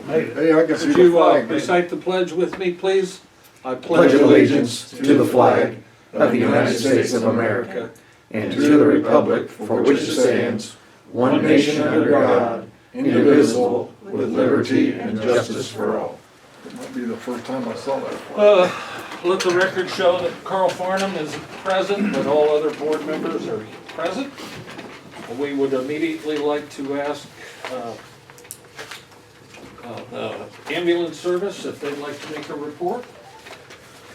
Hey, I can see Would the you flag. recite the pledge with me, please? I Pledge allegiance to the flag of the United States of America and to the republic for which it stands, one nation under God, indivisible, with liberty and justice for all. It might be the first time I saw that flag. Let the record show that Carl Farnham is present, but all other board members are present. We would immediately like to ask the ambulance service if they'd like to make a report,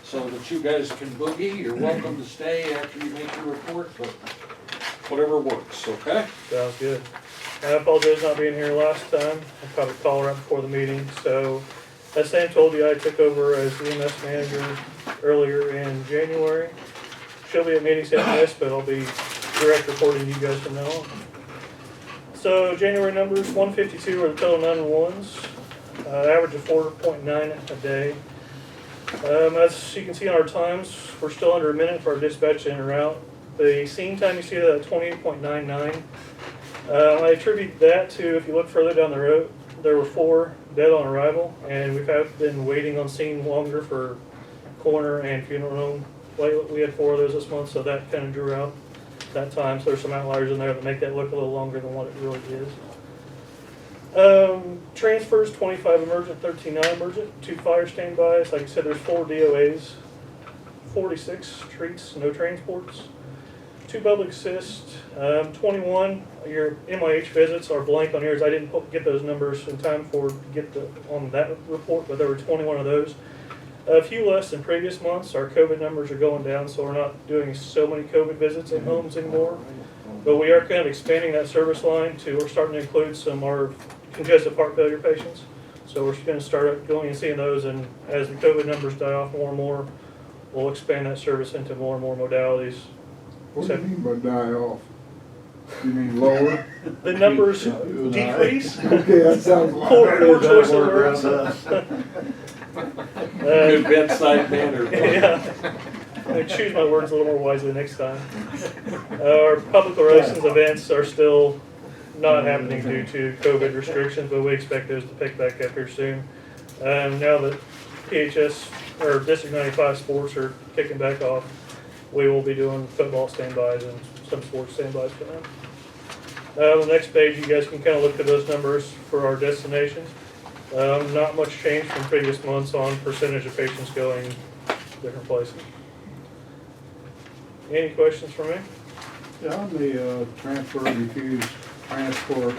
so that you guys can boogie. You're welcome to stay after you make your report, but whatever works, okay? Sounds good. I apologize not being here last time. I caught a call right before the meeting. So, as Sam told you, I took over as EMS manager earlier in January. She'll be at meetings in this, but I'll be direct reporting to you guys from now on. So, January numbers, 152 are the total 911s. Average of 4.9 a day. As you can see on our times, we're still under a minute for our dispatch in or out. The scene time, you see that at 28.99. I attribute that to, if you look further down the road, there were 4 dead on arrival, and we've been waiting on scene longer for coroner and funeral home. We had 4 of those this month, so that kind of drew out that time. So there's some outliers in there that make that look a little longer than what it really is. Transfers, 25 emergent, 13 non-emergent, 2 fire standbys. Like I said, there's 4 DOAs, 46 treats, no transports, 2 public assist, 21. Your MIH visits are blank on yours. I didn't get those numbers in time to get on that report, but there were 21 of those. A few less than previous months. Our COVID numbers are going down, so we're not doing so many COVID visits in homes anymore. But we are kind of expanding that service line we're starting to include some of our congestive heart failure patients. So we're going to start going and seeing those, and as the COVID numbers die off more and more, we'll expand that service into more and more modalities. What do you mean by die off? You mean lower? The numbers decrease. Okay, that sounds Poor choice of words. Good bedside manner. Yeah. I choose my words a little more wisely next time. Our public relations events are still not happening due to COVID restrictions, but we expect those to pick back up here soon. Now that PHS or District 95 sports are kicking back off, we will be doing football standbys and some sports standbys for them. On the next page, you guys can kind of look at those numbers for our destinations. Not much change from previous months on percentage of patients going different places. Any questions for me? Yeah, on the transfer refused transport,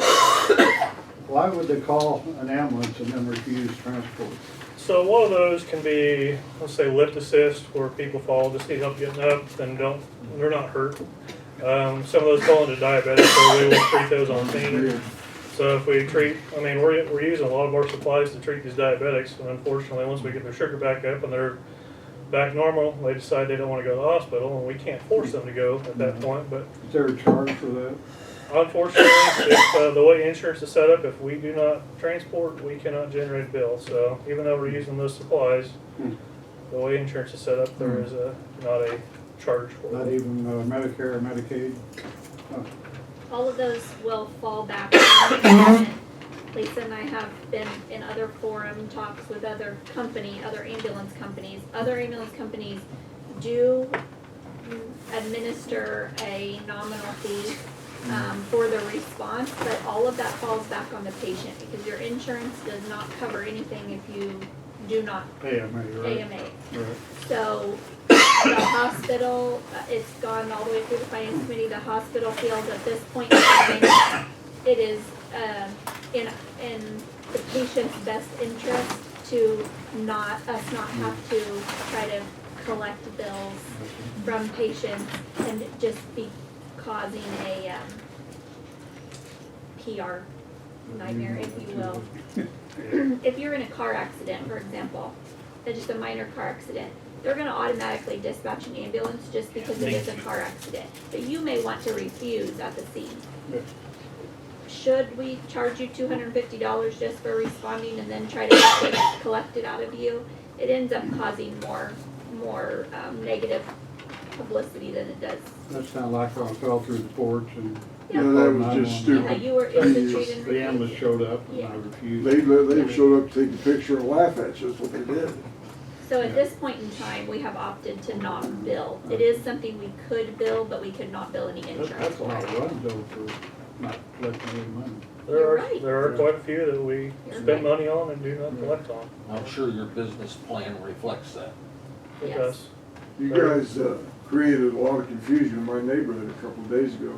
why would they call an ambulance and then refuse transport? So a lot of those can be, let's say, lift assist, where people fall, just need help getting up and they're not hurt. Some of those fall into diabetics, so we will treat those on scene. So if we treat, we're using a lot of our supplies to treat these diabetics, and unfortunately, once we get their sugar back up and they're back normal, they decide they don't want to go to the hospital, and we can't force them to go at that point. But Is there a charge for that? unfortunately, if, the way insurance is set up, if we do not transport, we cannot generate a bill. So even though we're using those supplies, the way insurance is set up, there is not a charge for Not it. even Medicare or Medicaid? All of those will fall back on the government. Lisa and I have been in other forum talks with other ambulance companies. Other ambulance companies do administer a nominal fee for the response, but all of that falls back on the patient because your insurance does not cover anything if you do not AMA, right? AMA. Right. So the hospital, it's gone all the way through the finance committee. The hospital feels at this point in time it is in the patient's best interest to not have to try to collect bills from patients and just be causing a PR nightmare, if you will. If you're in a car accident, for example, just a minor car accident, they're going to automatically dispatch an ambulance just because it is a car accident. But you may want to refuse at the scene. Should we charge you $250 just for responding and then try to collect it out of you? It ends up causing more negative publicity than it does. That's not like I fell through the porch and Yeah, that was just Yeah, stupid. you were instituted in The ambulance the showed up and I Yeah. refused. They showed up to take a picture and laugh at you, that's what they did. So at this point in time, we have opted to not bill. It is something we could bill, but we could not bill any insurance That's a for lot it. of runs though for not collecting any money. You're right. There are quite a few that we You're spend right. money on and do not collect on. I'm sure your business plan reflects that. It Yes. does. You guys created a lot of confusion in my neighborhood a couple of days ago.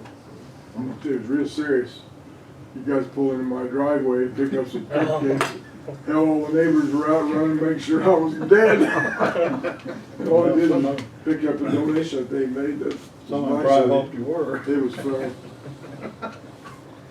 It was real serious. You guys pull into my driveway, pick up some cupcakes. Hell, all the neighbors were out running to make sure I was dead. All I did was pick up a donation that they made. That Someone nice probably of hoped them. you were. It was funny.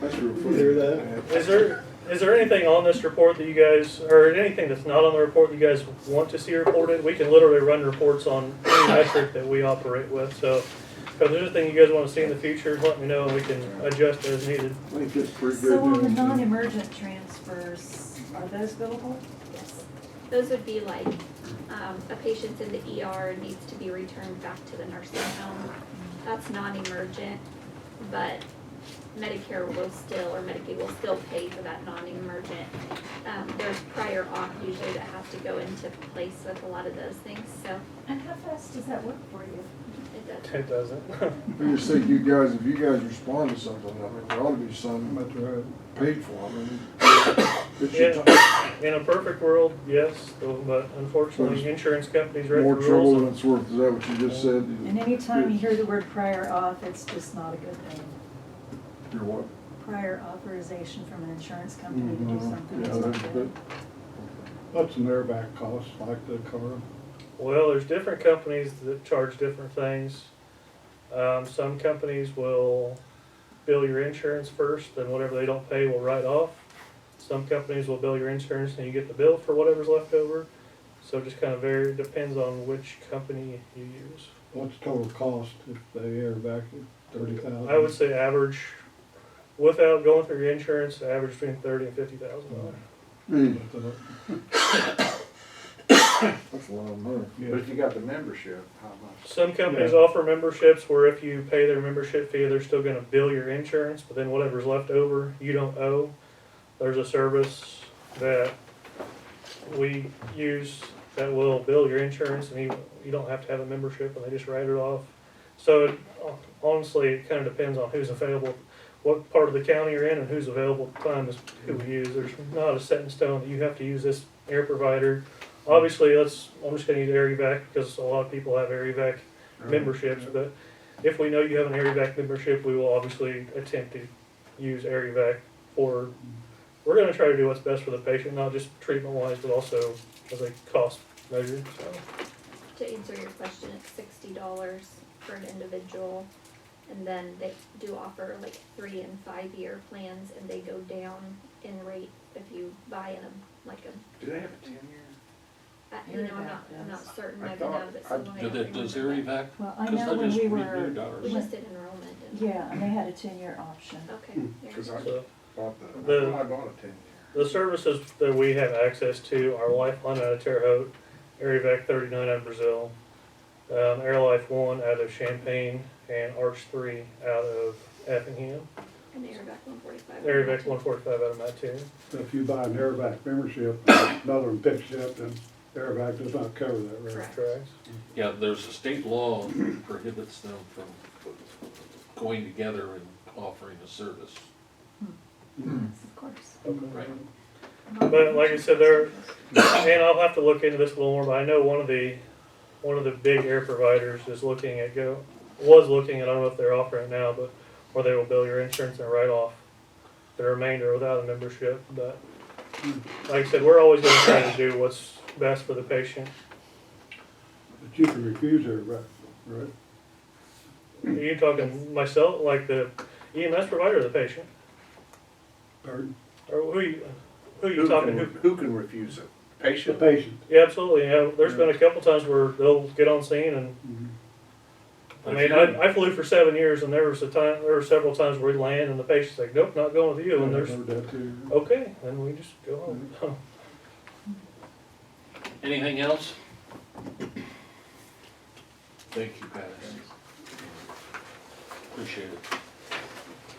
That's real funny. Hear that? Is there anything on this report that you guys, or anything that's not on the report you guys want to see reported? We can literally run reports on any metric that we operate with, so if there's anything you guys wanna see in the future, let me know and we can adjust as needed. I think it's pretty good. So on the non-emergent transfers, are those billable? Yes. Those would be like, a patient's in the ER and needs to be returned back to the nursing home. That's non-emergent, but Medicare will still, or Medicaid will still pay for that non-emergent. There's prior auth usually that has to go into place with a lot of those things, so And how fast does that work for you? it does. It doesn't. I just think if you guys respond to something, I mean, there ought to be some That's right. paid for. I mean, it's your In, time. in a perfect world, yes, but unfortunately, insurance companies write the More trouble rules. than it's worth, is that what you just said? And anytime you hear the word prior auth, it's just not a good thing. You're what? Prior authorization from an insurance company to do something Yeah, is not that's good. good. What's an airbag cost like the car? Well, there's different companies that charge different things. Some companies will bill your insurance first, and whatever they don't pay will write off. Some companies will bill your insurance and you get the bill for whatever's left over. So it just kind of depends on which company you use. What's total cost if they airbag it? 30,000? I would say average, without going through your insurance, average between $30,000 and $50,000. Hey, that's a lot of money. Yeah. if you got the membership, how much? Some companies Yeah. offer memberships where if you pay their membership fee, they're still gonna bill your insurance, but then whatever's left over, you don't owe. There's a service that we use that will bill your insurance and you don't have to have a membership and they just write it off. So honestly, it kinda depends on who's available, what part of the county you're in and who's available at the time is who we use. There's not a set in stone that you have to use this air provider. Obviously, I'm just gonna use AirEvac because a lot of people have AirEvac memberships, but if we know you have an AirEvac membership, we will obviously attempt to use AirEvac for, we're gonna try to do what's best for the patient, not just treatment wise, but also as a cost measure, so. To answer your question, it's $60 for an individual. And then they do offer like 3 and 5 year plans and they go down in rate if you buy in them, like a, Do they have a 10-year? I'm not certain, I I've been out thought- of it so long, I Does don't does remember. AirEvac? Well, I Because know I when just we were, renewed We ours. just did enrollment and. yeah, and they had a 10-year option. Okay. there you Because go. I So bought The- I bought a 10-year. the services that we have access to are Lifeline out of Terre Haute, AirEvac 39 out of Brazil, AirLife 1 out of Champaign, and Arch 3 out of Effingham. And AirVac 145. AirEvac 145 out of Mattoon. So if you buy an airbag membership, another one picks you up, then airbag does not cover that, right? Correct. Correct. Yeah, there's a state law that prohibits them from going together and offering a service. Yes, of course. Right. But like I said, and I'll have to look into this a little more, but I know one of the big air providers is looking at was looking at, I don't know if they're offering it now, but where they will bill your insurance and write off the remainder without a membership, but like I said, we're always gonna try to do what's best for the patient. But you can refuse airbag, right? Are you talking myself, like the EMS provider or the patient? Pardon? Or who you talking to? Who can refuse it? The Patient? patient. Yeah, absolutely, yeah, there's been a couple times where they'll get on scene and Mhm. I mean, I flew for 7 years, and there were several times where we land, and the patient's like, "Nope, not going with you." And I've there's heard that too. okay, then we just go home. Anything else? Thank you, guys. Appreciate it.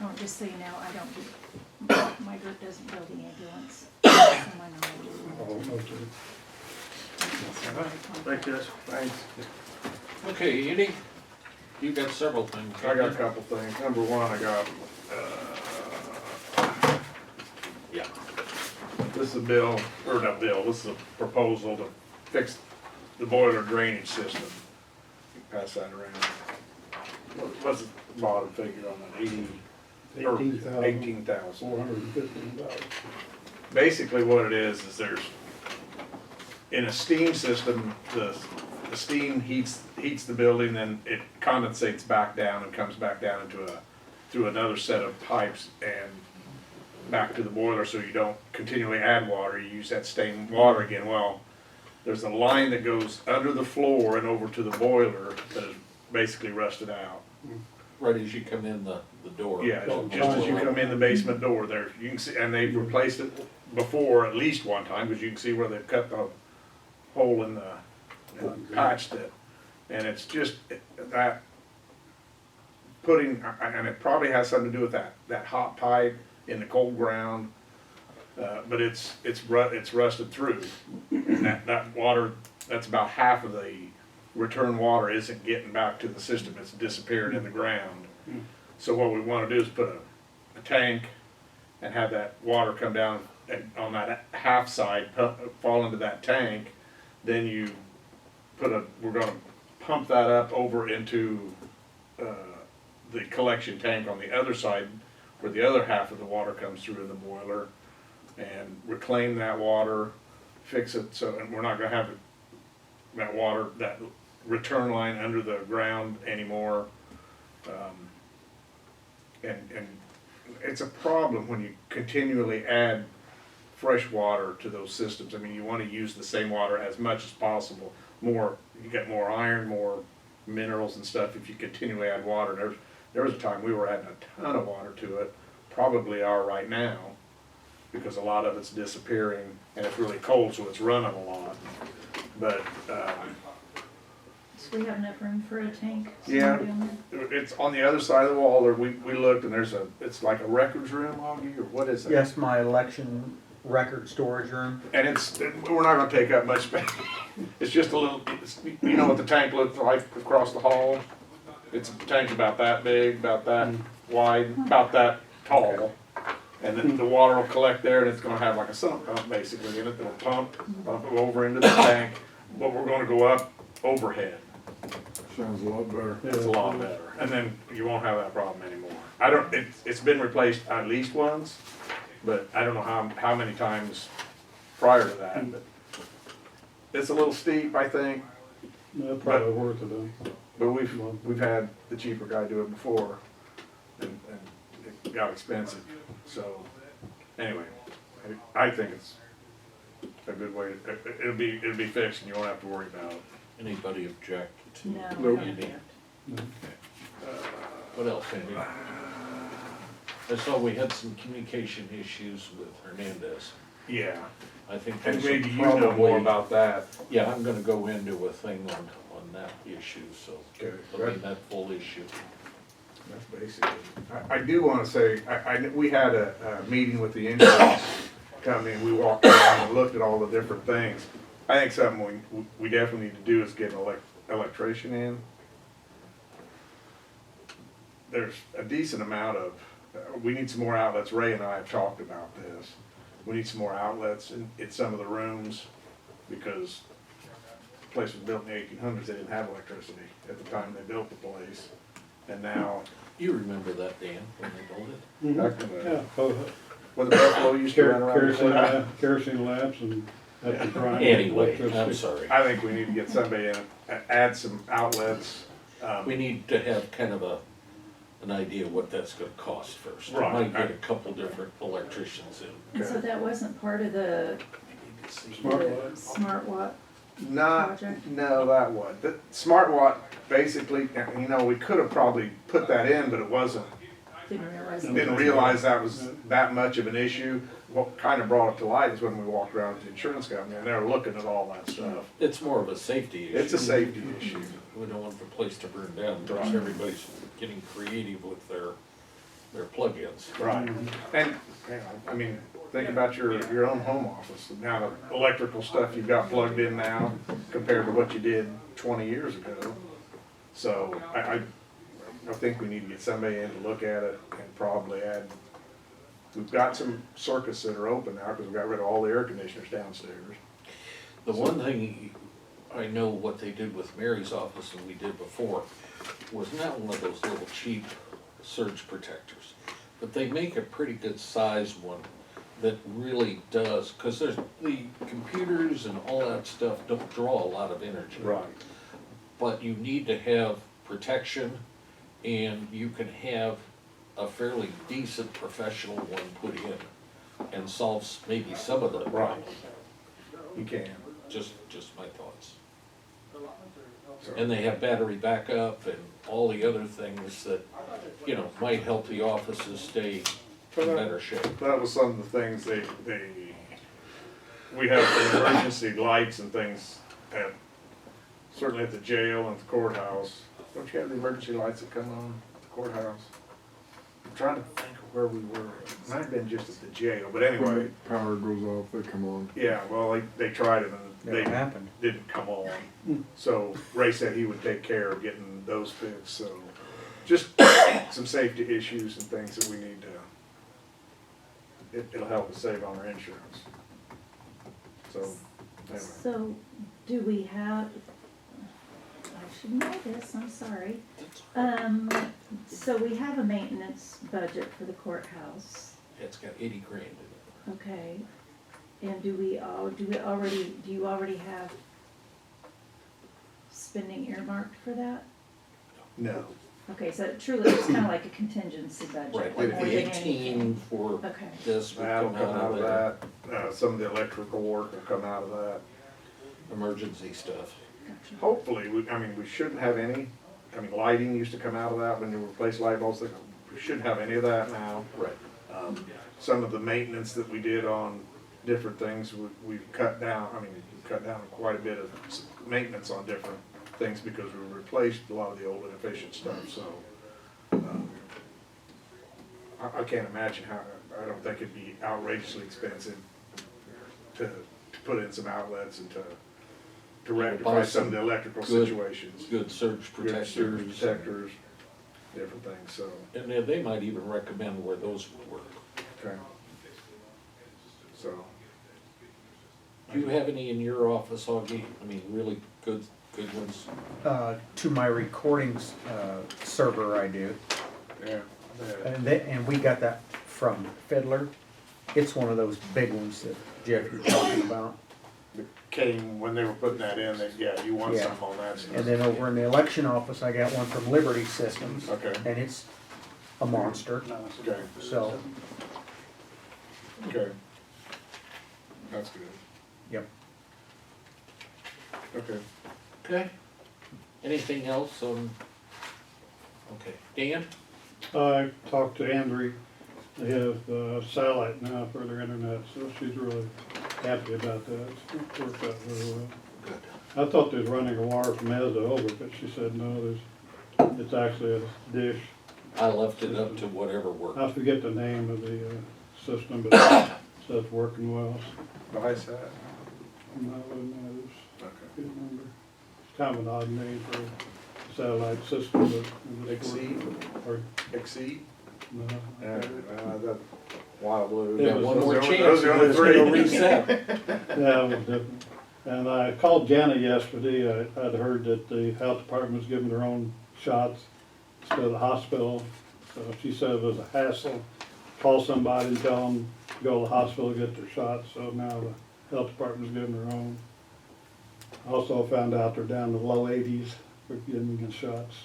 Oh, just so you know, I don't do, my group doesn't build the ambulance. From my knowledge. Oh, okay. Thank you. Thanks. Okay, Andy, you got several things. I got a couple things. Number one, I got, Yeah. this is a bill, or not bill, this is a proposal to fix the boiler drainage system. Pass that around. What's the bottom figure on that, 18,000. 18,000. $415. Basically what it is there's, in a steam system, the steam heats the building, then it condensates back down and comes back down into through another set of pipes and back to the boiler, so you don't continually add water, you use that stained water again. Well, there's a line that goes under the floor and over to the boiler that is basically rusted out. Right as you come in the door. Yeah, just as you come in the basement door there, you can see, and they've replaced it before at least one time, because you can see where they've cut the hole in the, and patched it. And it's just that putting, and it probably has something to do with that hot pipe in the cold ground, but it's rusted through. And that water, that's about half of the return water isn't getting back to the system, it's disappearing in the ground. So what we wanna do is put a tank and have that water come down and on that half side, fall into that tank. Then you we're gonna pump that up over into the collection tank on the other side, where the other half of the water comes through in the boiler, and reclaim that water, fix it so, and we're not gonna have that water, that return line under the ground anymore. And it's a problem when you continually add fresh water to those systems. I mean, you wanna use the same water as much as possible. You get more iron, more minerals and stuff if you continually add water. There was a time we were adding a ton of water to it, probably are right now, because a lot of it's disappearing and it's really cold, so it's running a lot. But, So we have enough room for a tank? Yeah. Down it's on the other side of the wall there, we looked, and it's like a records room, Augie, or what is it? Yes, my election record storage room. And we're not gonna take up much space. It's just a little, you know what the tank looks like across the hall? It's a tank about that big, about that wide, about that tall. And then the water will collect there, and it's gonna have like a sump pump basically in it, that'll pump it over into the tank. But we're gonna go up overhead. Sounds a lot better. It's a lot better. And then you won't have that problem anymore. It's been replaced at least once, but I don't know how many times prior to that. But it's a little steep, I think, No, probably worth it though. but we've had the cheaper guy do it before, and it got expensive. So, anyway, I think it's a good way, it'll be fixed and you won't have to worry about it. Anybody object to No, I Nope. don't Andy? object. What else, Andy? I saw we had some communication issues with Hernandez. Yeah, I think and that's maybe you know more probably, about that. yeah, I'm gonna go into a thing on that issue, so, Okay. I mean, that full issue. That's basically, I do wanna say, we had a meeting with the insurance company, we walked around and looked at all the different things. I think something we definitely need to do is get an electrician in. There's a decent amount of, we need some more outlets. Ray and I have talked about this. We need some more outlets in some of the rooms, because the place was built in the 1800s, they didn't have electricity at the time they built the place. And now, You remember that, Dan, when they built it? back in the, Yeah, oh, when the Buffalo used to run around. kerosene lamps and that's the prime. Anyway, I'm electricity. sorry. I think we need to get somebody in, add some outlets. We need to have kind of an idea what that's gonna cost first. We Right. might get a couple different electricians in. And so that wasn't part of the Smart light. smart watt Not, project? no, that one. The Smart Watt, basically, you know, we could have probably put that in, but it wasn't. Didn't realize. Didn't realize that was that much of an issue. What kind of brought it to light is when we walked around with the insurance company, and they were looking at all that stuff. It's more of a safety issue. It's a safety issue. We don't want the place to burn down, because Right. everybody's getting creative with their they're plug-ins. Right, and, you know, I mean, think about your own home office, now the electrical stuff you've got plugged in now compared to what you did 20 years ago. So I think we need to get somebody in to look at it and probably add, we've got some circuits that are open now because we got rid of all the air conditioners downstairs. The one thing I know what they did with Mary's office and we did before was not one of those little cheap surge protectors, but they make a pretty good sized one that really does, because there's the computers and all that stuff don't draw a lot of energy. Right. But you need to have protection, and you can have a fairly decent professional one put in and solves maybe some of the Right. problems. You can. Just my thoughts. So- And they have battery backup and all the other things that, you know, might help the offices stay in better shape. That was some of the things we have some emergency lights and things at, certainly at the jail and the courthouse. Don't you have the emergency lights that come on at the courthouse? I'm trying to think of where we were. It might have been just at the jail, but When anyway, the power goes off, they come on. yeah, well, they tried it and Never they happened. didn't come on. So Ray said he would take care of getting those fixed, so just some safety issues and things that we need to, it'll help us save on our insurance. So, anyway. So, do we have, I should know this, I'm sorry. So we have a maintenance budget for the courthouse, It's got 80 grand in it. okay? And do you already have spending earmarked for that? No, Okay, so truly, it's kinda like a contingency budget. Right, more like than the anything. 18 for Okay, this would that'll come come out of there. that. Some of the electrical work will come out of that. Emergency stuff. gotcha. Hopefully, we shouldn't have any, lighting used to come out of that when you replace light bulbs. We shouldn't have any of that now. Right. Some of the maintenance that we did on different things, we've cut down, we've cut down quite a bit of maintenance on different things because we replaced a lot of the old inefficient stuff, so. I can't imagine how, I don't think it'd be outrageously expensive to put in some outlets and to rectify some of the electrical good- situations. Good surge Good surge protectors. protectors, different things, so, And they might even recommend where those would work. okay. So, Do you have any in your office, Augie? Really good ones? To my recordings server, I do. yeah. And we got that from Fiddler. It's one of those big ones that Jeff you're talking about. Came, when they were putting that in, you want Yeah. some on that stuff. And then over in the election office, I got one from Liberty Systems. Okay. And it's a monster, Okay, so, okay. That's good. yep. Okay. Okay. Anything else on? Okay. Dan? I talked to Andrew, they have satellite now for their internet, so she's really happy about that. It's worked out really well. Good. I thought they was running a wire from Mazda over, but she said no, it's actually a dish. I left it up to whatever worked. I forget the name of the system, but it says it's working well. Nice hat. No, it's, Okay. I can't remember. It's kind of an odd name for a satellite system, but it's Exceed? working. Or, Exceed? no. That Wild Blue. Yeah, one more chance. Those are the only It's gonna three. reset. Yeah, it was different. And I called Janet yesterday, I'd heard that the health department was giving their own shots instead of the hospital. So she said it was a hassle, call somebody and tell them to go to the hospital to get their shots, so now the health department's giving their own. Also found out they're down to low 80s for getting the shots.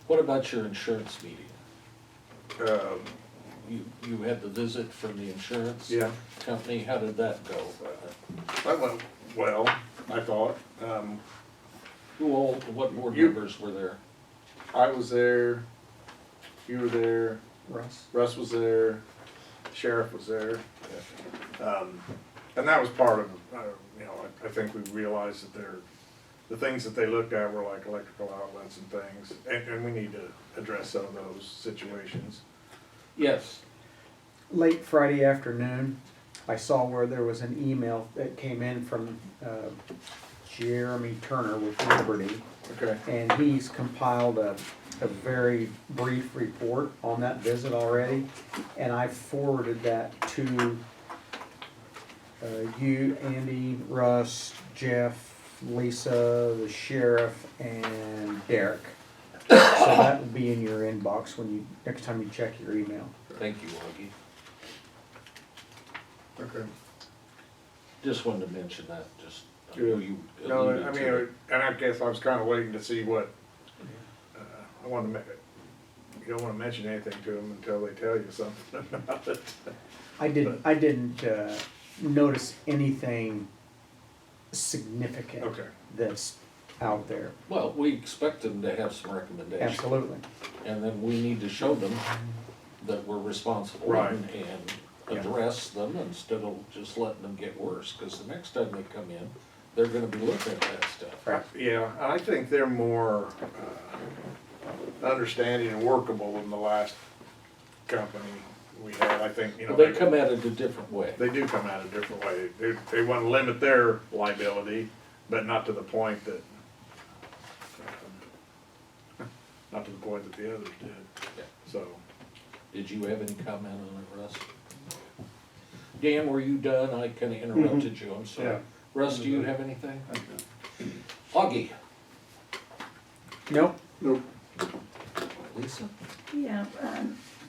What about your insurance meeting? Um, You had the visit from the insurance Yeah, company. How did that go? that went well, I thought. What board You- members were there? I was there, you were there, Russ? Russ was there, Sheriff was there. And that was part of, I think we realized that the things that they looked at were like electrical outlets and things, and we need to address some of those situations. Yes, Late Friday afternoon, I saw where there was an email that came in from Jeremy Turner with Liberty, Okay. and he's compiled a very brief report on that visit already, and I forwarded that to you, Andy, Russ, Jeff, Lisa, the sheriff, and Derek. So that will be in your inbox when you, next time you check your email. thank you, Augie. Okay. Just wanted to mention that, just, I know Good. you No, alluded I to mean, it. and I guess I was kinda waiting to see what, I wanted to you don't wanna mention anything to them until they tell you something about it. I didn't notice anything significant Okay. that's out there. Well, we expect them to have some recommendations. Absolutely. And then we need to show them that we're responsible Right. and address them instead of just letting them get worse, because the next time they come in, they're gonna be looking at that stuff. Right. Yeah, I think they're more understanding and workable than the last company we had. I think, you know. Well, they come at it a different way. They do come out a different way. They want to limit their liability, but not to the point that, not to the point that the others did, Yeah. so. Did you have any comment on it, Russ? Dan, were you done? I kinda interrupted you, I'm sorry. Yeah. Russ, do you have anything? Augie? Nope. Nope. Lisa? Yeah,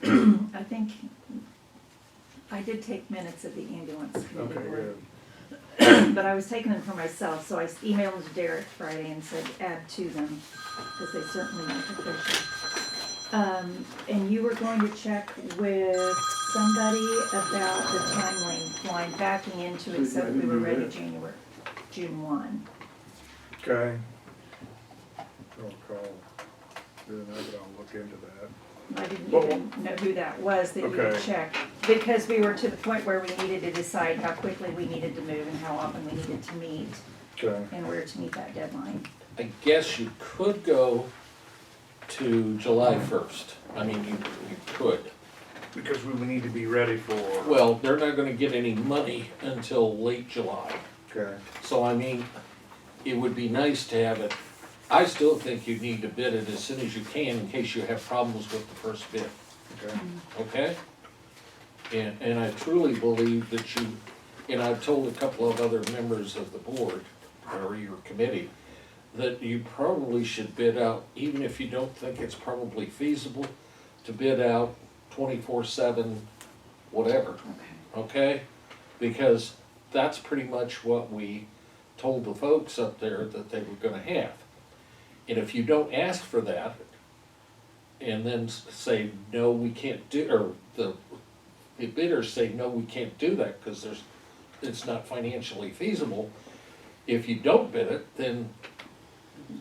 I think, I did take minutes of the ambulance committee Okay, board, good. but I was taking them for myself, so I emailed them to Derek Friday and said add to them, because they certainly weren't official. And you were going to check with somebody about the timeline backing into it, so we were ready June 1. Okay. Don't recall doing that, but I'll look into that. I didn't Well, even know who that was that you would okay. check, because we were to the point where we needed to decide how quickly we needed to move and how often we needed to meet Okay. in order to meet that deadline. I guess you could go to July 1st. I mean, you could. Because we need to be ready for. Well, they're not gonna get any money until late July. Okay. So I mean, it would be nice to have it. I still think you need to bid it as soon as you can in case you have problems with the first bid, Okay. okay? And I truly believe that you, and I've told a couple of other members of the board, or your committee, that you probably should bid out, even if you don't think it's probably feasible, to bid out 24/7, whatever, Okay. okay? Because that's pretty much what we told the folks up there that they were gonna have. And if you don't ask for that, and then say, no, we can't do, or the bidders say, no, we can't do that, because it's not financially feasible. If you don't bid it, then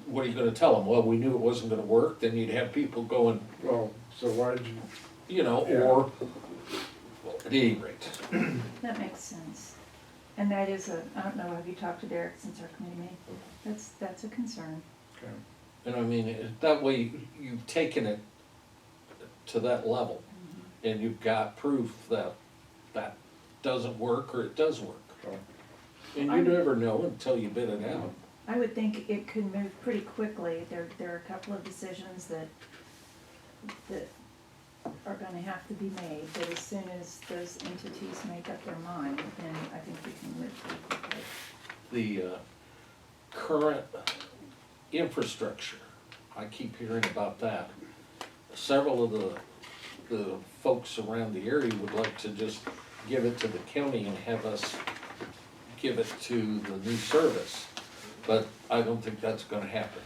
what are you gonna tell them? Well, we knew it wasn't gonna work, then you'd have people going, Well, so why did you? you know, Yeah. or, well, at any rate. That makes sense. And that is I don't know, have you talked to Derek since our committee meeting? That's a concern. Okay. And I mean, that way you've taken it to that level, and you've got proof that that doesn't work or it does work. Okay. And you never know until you bid it out. I would think it could move pretty quickly. There are a couple of decisions that are gonna have to be made, but as soon as those entities make up their mind, then I think we can move pretty quickly. The current infrastructure, I keep hearing about that. Several of the folks around the area would like to just give it to the county and have us give it to the new service. But I don't think that's gonna happen.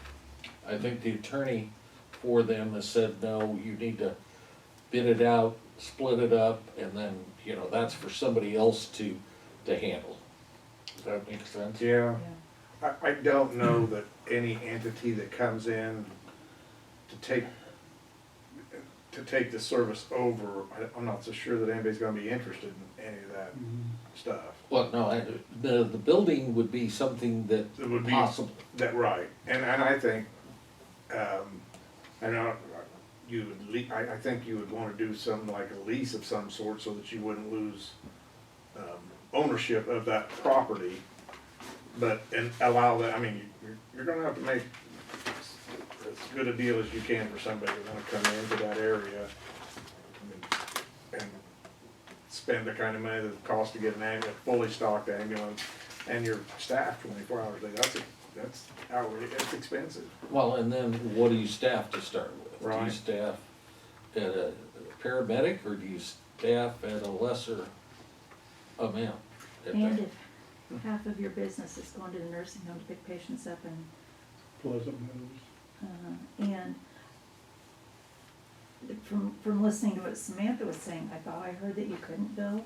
I think the attorney for them has said, no, you need to bid it out, split it up, and then, you know, that's for somebody else to handle. Does that make sense? Yeah. Yeah. I don't know that any entity that comes in to take the service over, I'm not so sure that anybody's gonna be interested in any of that stuff. Well, no, the building would be something that It would be possible. that right, and I think, I know you would I think you would want to do something like a lease of some sort so that you wouldn't lose ownership of that property, but and allow that. I mean, you're going to have to make as good a deal as you can for somebody to want to come into that area and spend the kind of money that it costs to get a fully stocked ambulance and your staff 24 hours a day. That's hourly. It's expensive. Well, and then what do you staff to start with? Do you Right. staff at a paramedic, or do you staff at a lesser amount? And if half of your business is going to the nursing home to pick patients up and, Pleasant Meadows. and from listening to what Samantha was saying, I thought I heard that you couldn't bill,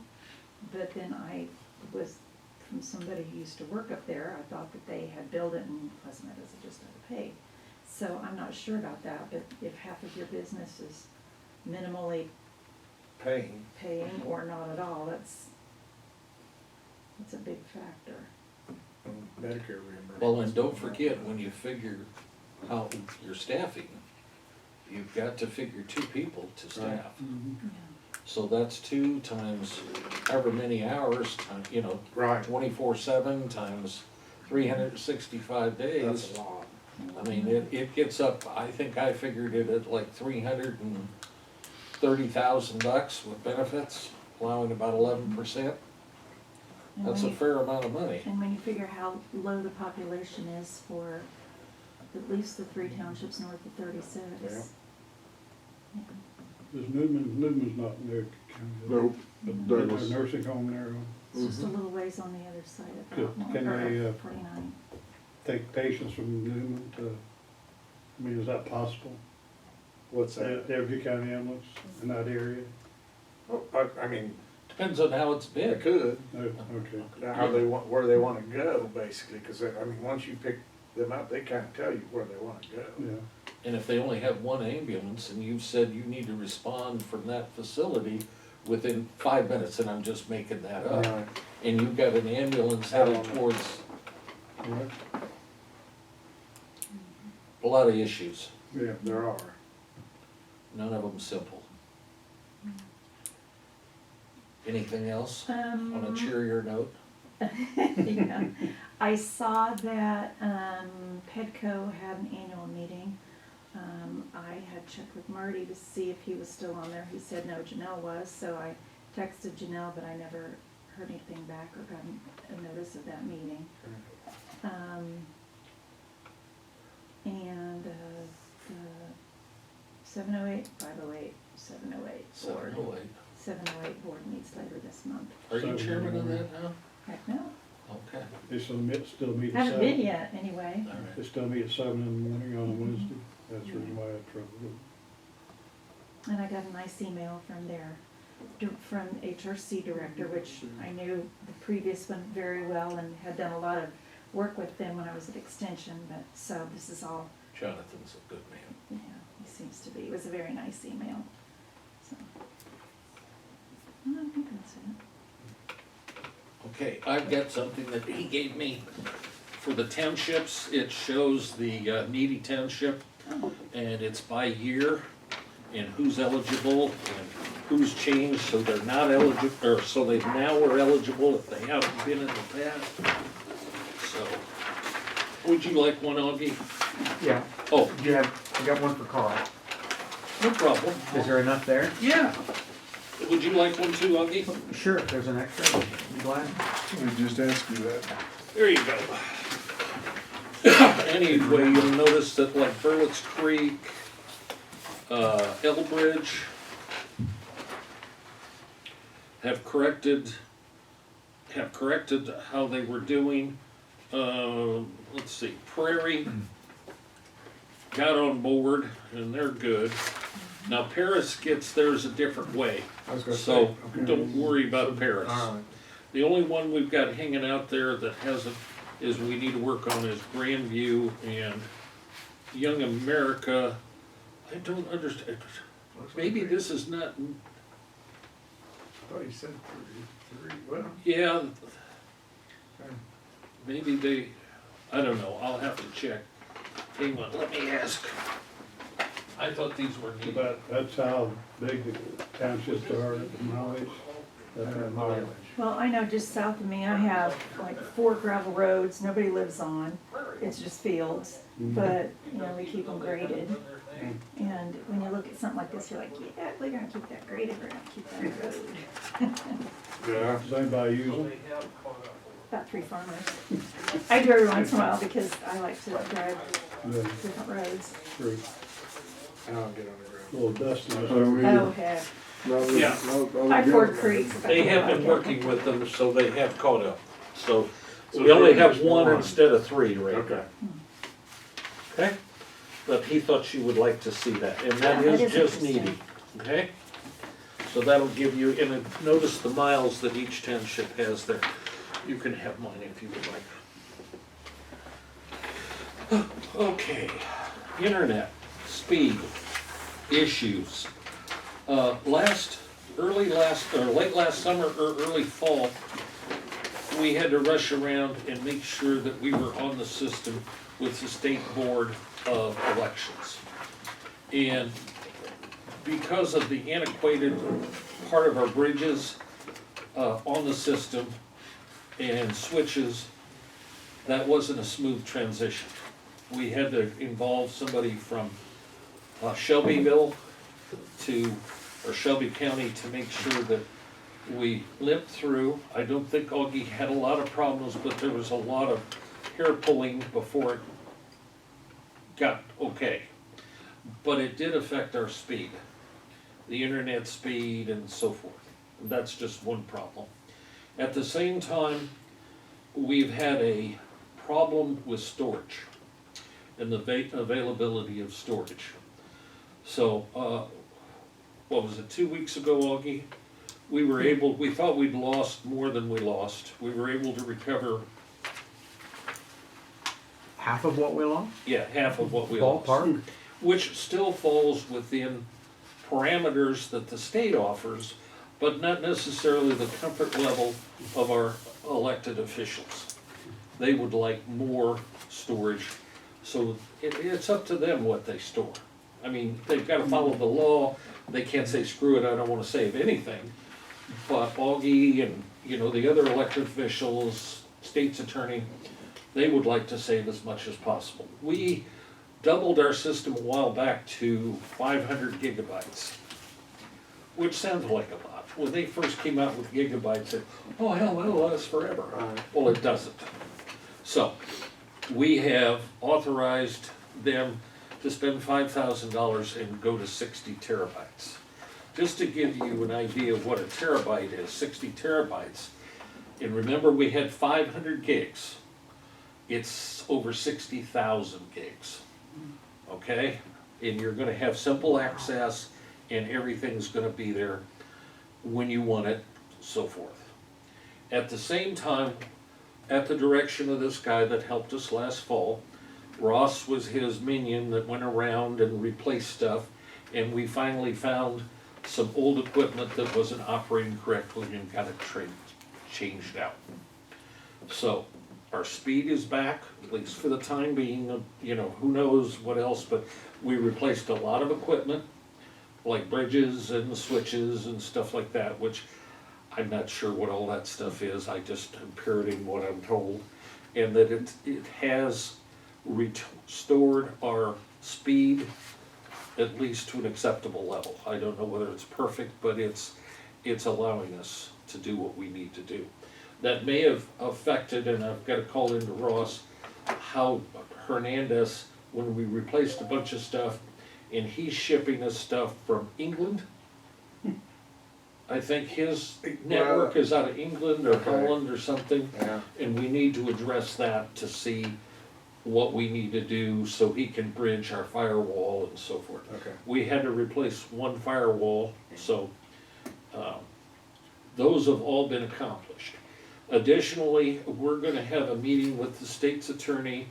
but then I was, from somebody who used to work up there, I thought that they had billed it and Pleasant Meadows had just had to pay. So I'm not sure about that, but if half of your business is minimally Paying. paying or not at all, that's a big factor. Medicare reimbursement. Well, and don't forget, when you figure how you're staffing, you've got to figure 2 people to staff. Yeah. So that's 2 times however many hours, you know, Right. 24/7 times 365 days. That's a lot. I mean, it gets up, I think I figured it at like $330,000 with benefits, allowing about 11%. And That's when a you- fair amount of money. And when you figure how low the population is for at least the 3 townships north of 36. Yeah. Is Newman's not in their county? Nope, But Douglas. there's a nursing home there. It's just a little ways on the other side of Good. Can they, 49. Take patients from Newman to, I mean, is that possible? What's that? Every county ambulance in that area? Oh, I mean, Depends on how it's they been. could. Oh, okay. How they want, where they want to go, basically, because I mean, once you pick them up, they kind of tell you where they want to go. Yeah. And if they only have 1 ambulance and you've said you need to respond from that facility within 5 minutes, and I'm just making that up, Right. and you've got an ambulance headed towards Right. a lot of issues, Yeah, there are. none of them simple. Anything else on a cheerier note? Yeah. I saw that Pedco had an annual meeting. I had checked with Marty to see if he was still on there. He said no, Janelle was, so I texted Janelle, but I never heard anything back or got a notice of that meeting. And the 708, 508, 708 board. 708. 708 board meets later this month. Are you chairman of that now? Heck no. Okay, They still meet at Haven't been 7. yet, anyway. all right. They still meet at 7 in the morning on a Wednesday. That's the reason why I had trouble with it. And I got a nice email from from HRC director, which I knew the previous one very well and had done a lot of work with them when I was at Extension, but, so this is all, Jonathan's a good man. yeah, he seems to be. It was a very nice email, so. I think that's it. Okay, I've got something that he gave me for the townships. It shows the needy township, and it's by year, and who's eligible, and who's changed, so they're not eligible, or so they now are eligible if they haven't been in the past. So, would you like one, Augie? Yeah, Oh, you have, I got one for Carl. no problem. Is there enough there? Yeah. Would you like one too, Augie? Sure, if there's an extra, I'm glad. We just asked you that. There you go. Anyway, you'll notice that like Burlett's Creek, Elbridge have corrected how they were doing. Let's see, Prairie got on board and they're good. Now Paris gets theirs a different way, I was gonna so say, okay. don't worry about Paris. All right. The only one we've got hanging out there that hasn't, is we need to work on is Grandview and Young America. I don't understand, maybe this is not, I thought you said 3. Yeah. Maybe they, I don't know, I'll have to check. Hang on, let me ask. I thought these were neat. That's how big the townships are at mileage. That's our mileage. Well, I know just south of me, I have like 4 gravel roads, nobody lives on, it's just fields. But, you know, we keep them graded. And when you look at something like this, you're like, yeah, we're gonna keep that graded, we're gonna keep that road. Yeah. Does anybody use them? About 3 farmers. I do every once in a while because I like to drive Yeah, different roads. true. I don't get on the ground. Little dust I in don't it. either. Oh, heck. Yeah. I Ford Creek's about They have the been one I working with them, so they have caught up. So So we only they're have just one one. instead of 3 right Okay. now. Okay? But he thought she would like to see that, and that Yeah, that is is just interesting. needy, okay? So that'll give you, and notice the miles that each township has there. You can have mine if you would like. Okay, internet, speed, issues. Late last summer or early fall, we had to rush around and make sure that we were on the system with the state board of elections. And because of the antiquated part of our bridges on the system and switches, that wasn't a smooth transition. We had to involve somebody from Shelbyville or Shelby County to make sure that we limped through. I don't think Augie had a lot of problems, but there was a lot of hair pulling before it got okay. But it did affect our speed, the internet speed and so forth. That's just one problem. At the same time, we've had a problem with storage and the availability of storage. So, what was it, 2 weeks ago, Augie? We thought we'd lost more than we lost. We were able to recover, Half of what we lost? half of what we lost. Ballpark? Which still falls within parameters that the state offers, but not necessarily the comfort level of our elected officials. They would like more storage, so it's up to them what they store. I mean, they've gotta follow the law, they can't say, screw it, I don't wanna save anything. But Augie and, the other elected officials, state's attorney, they would like to save as much as possible. We doubled our system a while back to 500 gigabytes, which sounds like a lot. When they first came out with gigabytes, it, oh hell, that'll last forever. Well, it doesn't. So, we have authorized them to spend $5,000 and go to 60 terabytes. Just to give you an idea of what a terabyte is, 60 terabytes, and remember we had 500 gigs, it's over 60,000 gigs, okay? And you're gonna have simple access and everything's gonna be there when you want it, so forth. At the same time, at the direction of this guy that helped us last fall, Ross was his minion that went around and replaced stuff, and we finally found some old equipment that wasn't operating correctly and got it changed out. So, our speed is back, at least for the time being, who knows what else, but we replaced a lot of equipment, like bridges and switches and stuff like that, which I'm not sure what all that stuff is, I just am parroting what I'm told. And that it has restored our speed at least to an acceptable level. I don't know whether it's perfect, but it's allowing us to do what we need to do. That may have affected, and I've got to call into Ross, how Hernandez, when we replaced a bunch of stuff, and he's shipping us stuff from England. I think his network is out of England or Okay. Holland or something. Yeah. And we need to address that to see what we need to do so he can bridge our firewall and so forth. Okay. We had to replace one firewall, so those have all been accomplished. Additionally, we're gonna have a meeting with the state's attorney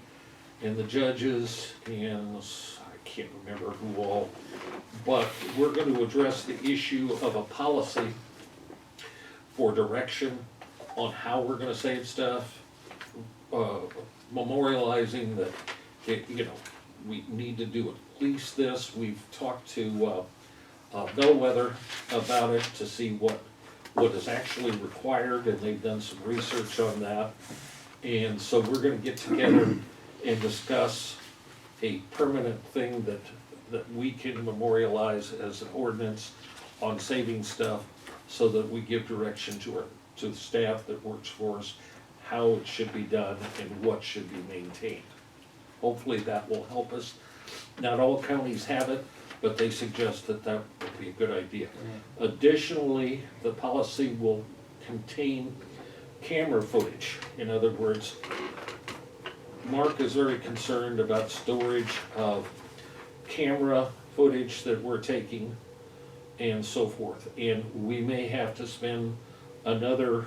and the judges and I can't remember who all, but we're gonna address the issue of a policy for direction on how we're gonna save stuff, memorializing that, you know, we need to do at least this. We've talked to Bellwether about it to see what is actually required, and they've done some research on that. And so we're gonna get together and discuss a permanent thing that we can memorialize as an ordinance on saving stuff, so that we give direction to the staff that works for us, how it should be done and what should be maintained. Hopefully that will help us. Not all counties have it, but they suggest that that would be a good idea. Additionally, the policy will contain camera footage. In other words, Mark is very concerned about storage of camera footage that we're taking and so forth. And we may have to spend another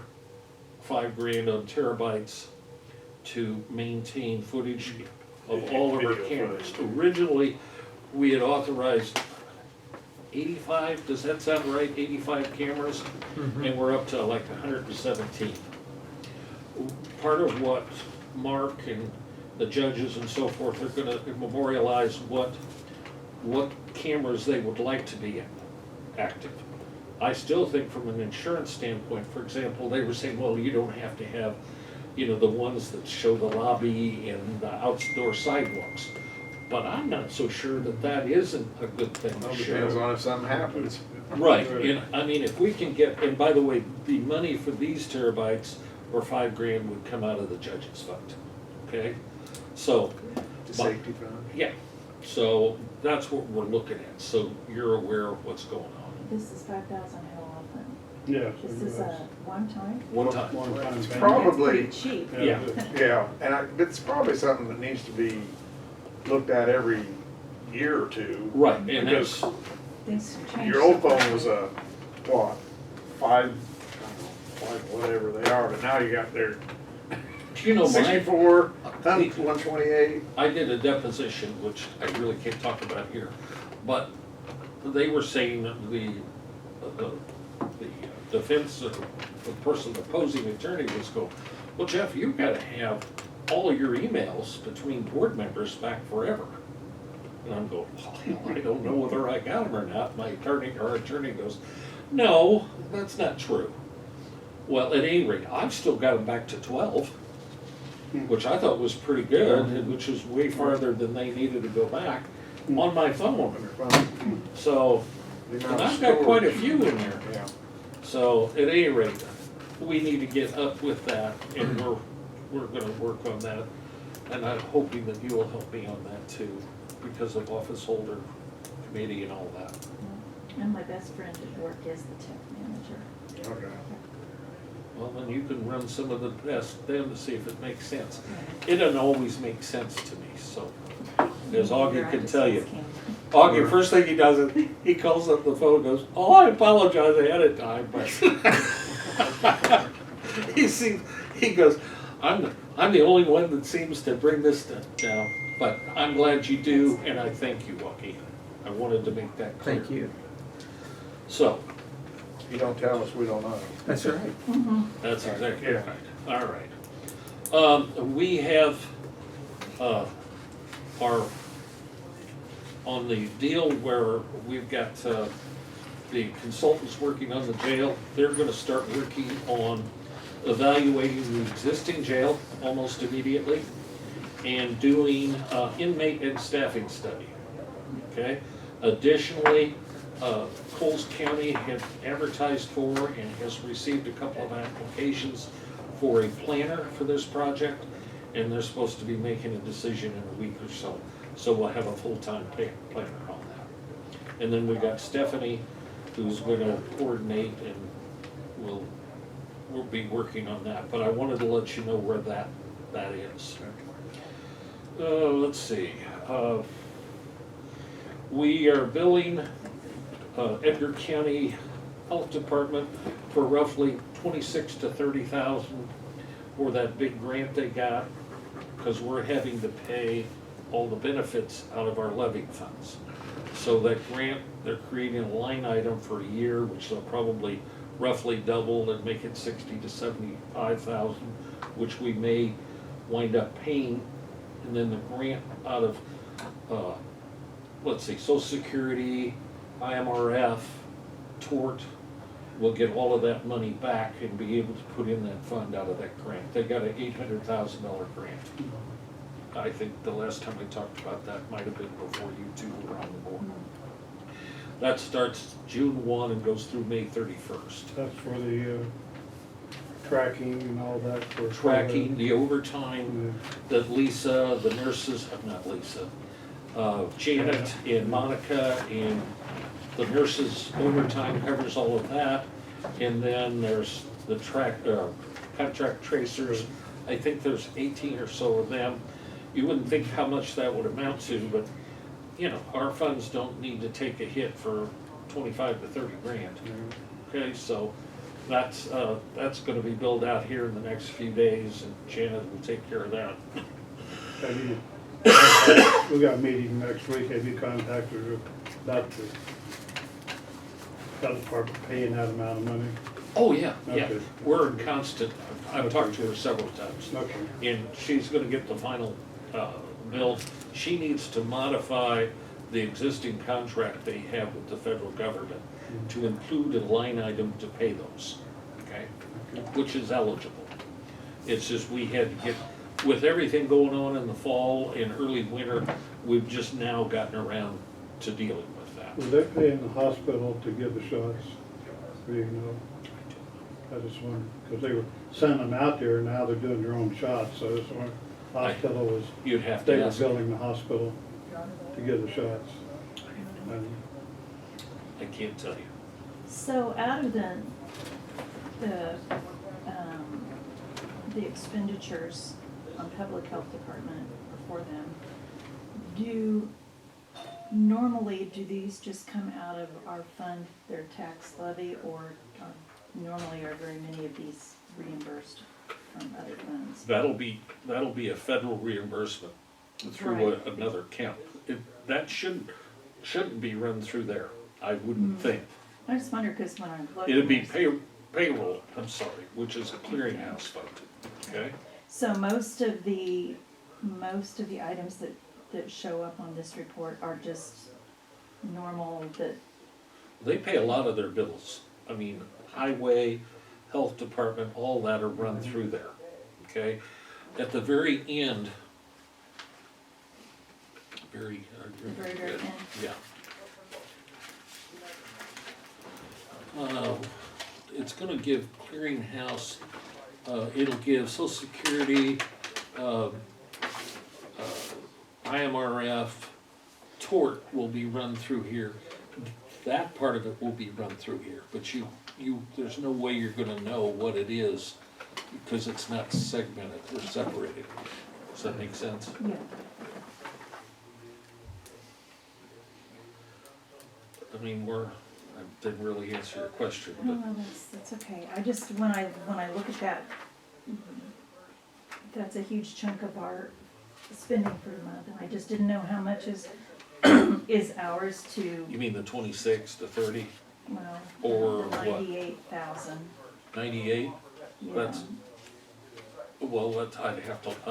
$5,000 on terabytes to maintain footage of all of our Video cameras. footage. Originally, we had authorized 85, does that sound right, 85 cameras? And we're up to like 117. Part of what Mark and the judges and so forth are gonna memorialize what cameras they would like to be active. I still think from an insurance standpoint, for example, they were saying, well, you don't have to have, you know, the ones that show the lobby and the outdoor sidewalks. But I'm not so sure that that isn't a good thing Well, to depends show. on if something happens. Right, and I mean, if we can get, and by the way, the money for these terabytes or $5,000 would come out of the judge's fund, okay? So, The safety fund. yeah, so that's what we're looking at, so you're aware of what's going on. This is 5,000 how often? Yeah. This is a one-time? One time. One time. It's That's probably, pretty cheap. Yeah. yeah, but it's probably something that needs to be looked at every year or two. Right, and that's, Things have changed. Your old so phone was a, what, five, whatever they are, but now you got their you know, my, 64, 128. I did a deposition, which I really can't talk about here, but they were saying that the defense, the person opposing attorney was going, well, Jeff, you've gotta have all of your emails between board members back forever. And I'm going, well, hell, I don't know whether I got them or not. My attorney goes, no, that's not true. Well, at any rate, I've still got them back to 12, which I thought was pretty good, and which is way farther than they needed to go back on my phone. So, and I've got quite a few in there. Yeah. So at any rate, we need to get up with that, and we're gonna work on that. And I'm hoping that you will help me on that too, because of office holder committee and all that. And my best friend at work is the tech manager. Okay. Well, then you can run some of the best then to see if it makes sense. It doesn't always make sense to me, so, as Augie can tell you. Augie, first thing he does is, he calls up the phone and goes, oh, I apologize ahead of time, but. He goes, I'm the only one that seems to bring this down, but I'm glad you do, and I thank you, Augie. I wanted to make that clear. Thank you. So, You don't tell us, we don't know. That's right. that's exactly Yeah. right. All right. We have, our, on the deal where we've got, the consultants working on the jail, they're gonna start working on evaluating the existing jail almost immediately and doing, inmate and staffing study, okay? Additionally, Coles County has advertised for and has received a couple of applications for a planner for this project, and they're supposed to be making a decision in a week or so. So we'll have a full-time planner on that. And then we got Stephanie, who's gonna coordinate, and we'll be working on that. But I wanted to let you know where that is. Let's see, we are billing Edgar County Health Department for roughly 26 to 30,000 for that big grant they got, because we're having to pay all the benefits out of our levy funds. So that grant, they're creating a line item for a year, which they'll probably roughly double and make it 60 to 75,000, which we may wind up paying. And then the grant out of, let's see, Social Security, IMRF, tort, we'll get all of that money back and be able to put in that fund out of that grant. They got an $800,000 grant. I think the last time we talked about that might have been before you two were on the board. That starts June 1 and goes through May 31st. That's for the tracking and all that. For Tracking the overtime that Lisa, the nurses, not Lisa, Janet and Monica and the nurses' overtime covers all of that. And then there's the contract tracers. I think there's 18 or so of them. You wouldn't think how much that would amount to, but you know, our funds don't need to take a hit for 25 to 30 grand. Okay, so that's gonna be billed out here in the next few days, and Janet will take care of that. Have you, we got a meeting next week, have you contacted her about the health department paying that amount of money? Oh, yeah, yeah, Okay. we're in constant, I've talked to her several times. Okay. And she's gonna get the final bill. She needs to modify the existing contract they have with the federal government to include a line item to pay those, okay? Which is eligible. It's just we had to get, with everything going on in the fall and early winter, we've just now gotten around to dealing with that. Were they paying the hospital to give the shots? Do you know? I just wondered, because they were sending them out there, and now they're doing their own shots, so I just wondered, hospital was, You'd have they to were ask, building the hospital to give the shots. I can't tell you. So out of the expenditures on public health department for them, normally do these just come out of our fund, their tax levy, or normally are very many of these reimbursed from other funds? That'll be a federal reimbursement through Right. another account. That shouldn't be run through there, I wouldn't think. I just wonder, because when I look. It'd be payroll, I'm sorry, which is a clearinghouse fund, okay? So most of the items that show up on this report are just normal, that, They pay a lot of their bills. I mean, highway, health department, all that are run through there, okay? At the very end, the very, very end. yeah. It's gonna give clearinghouse, it'll give Social Security, IMRF, tort will be run through here. That part of it will be run through here, but there's no way you're gonna know what it is because it's not segmented or separated. Does that make sense? Yeah. I mean, I didn't really answer your question, No, but no, that's okay. I just, when I look at that, that's a huge chunk of our spending for the month, and I just didn't know how much is ours to, you mean the 26 to 30, well, Or what? 98,000. 98? Yeah, That's- Well, I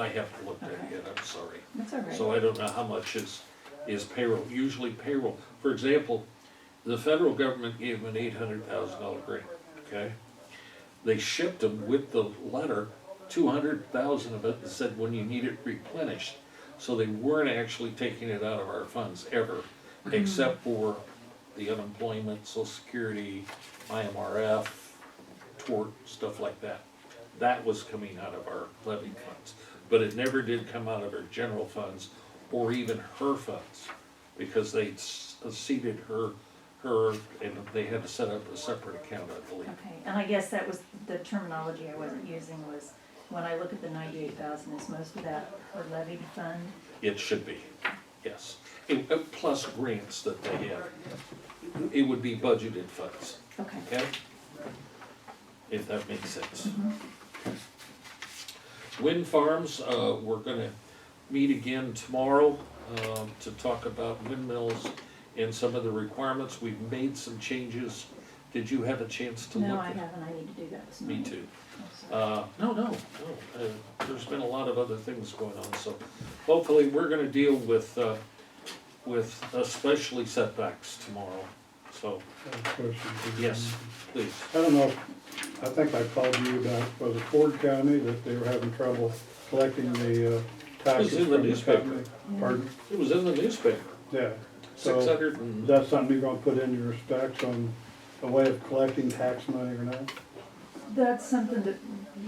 have to look at it, I'm sorry. that's all right. So I don't know how much is payroll. Usually payroll, for example, the federal government gave them an $800,000 grant, okay? They shipped them with the letter, 200,000 of it, and said when you need it replenished. So they weren't actually taking it out of our funds ever, except for the unemployment, Social Security, IMRF, tort, stuff like that. That was coming out of our levy funds, but it never did come out of our general funds or even her funds, because they seated her, and they had to set up a separate account, I believe. Okay, and I guess that was the terminology I wasn't using, was when I look at the 98,000, is most of that her levied fund? It should be, yes. Plus grants that they have. It would be budgeted funds, Okay. okay? If that makes sense. Mhm. Wind farms, we're gonna meet again tomorrow to talk about windmills and some of the requirements. We've made some changes Did you have a chance to No, look I at it? haven't, I need to do that this Me morning. too. I'm sorry. No, there's been a lot of other things going on, so hopefully we're gonna deal with especially setbacks tomorrow, so, I have a question for you. yes, please. I don't know, I think I called you about, was it Ford County, that they were having trouble collecting the taxes in the from the newspaper. company? Pardon? It was in the newspaper, Yeah. So, 600 is and, that something you're gonna put in your specs on a way of collecting tax money or not? That's something that